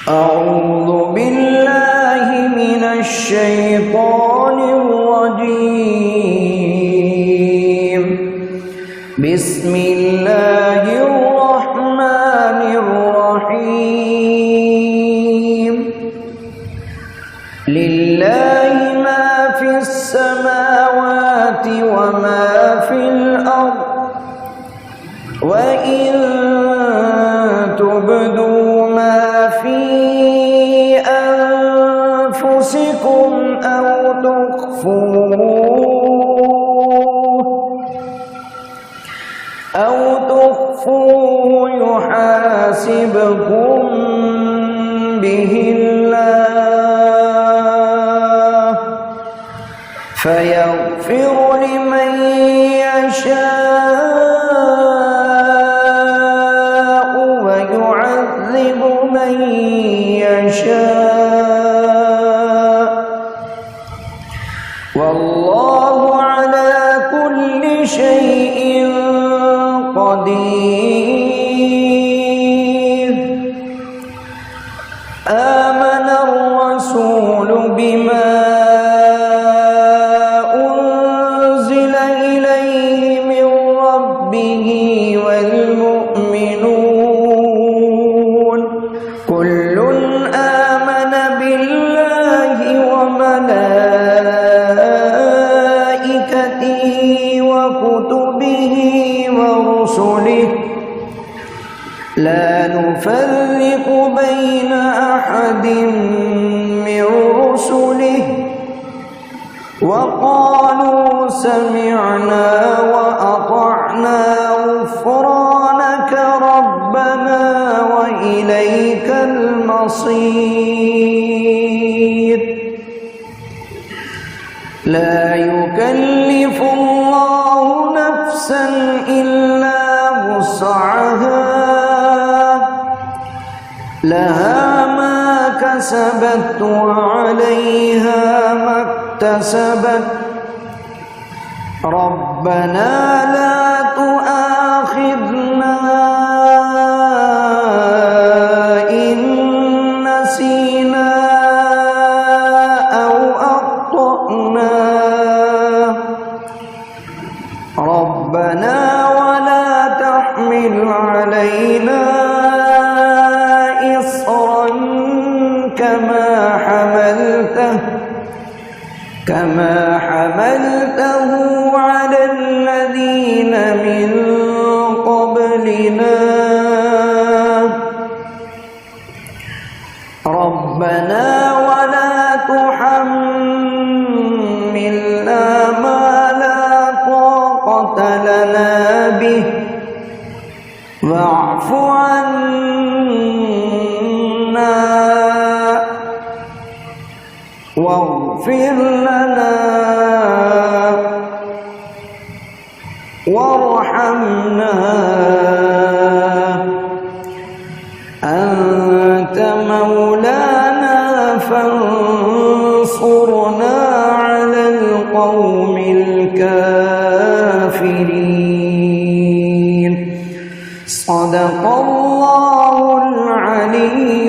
أعوذ بالله من الشيطان الرجيم. بسم الله الرحمن الرحيم. لله ما في السماوات وما في الأرض وإن تبدوا ما في أنفسكم أو تخفوه يحاسبكم به الله فيغفر لمن يشاء ويعذب من يشاء والله على كل شيء قدير. آمن الرسول بما أنزل إليه من ربه والمؤمنون كل آمن بالله وملائكته وكتبه ورسله لا نفرق بين أحد من رسله وقالوا سمعنا وأطعنا غفرانك ربنا وإليك المصير. لا يكلف الله نفسا إلا وسعها لها ما كسبت وعليها ما اكتسبت ربنا لا تؤاخذنا إن نسينا أو أخطأنا ربنا ولا تحمل علينا إصرا كما حملته على الذين من قبلنا ربنا ولا تحملنا ما لا طاقة لنا به واعف عنا واغفر لنا وارحمنا أنت مولانا فانصرنا على القوم الكافرين. صدق الله العلي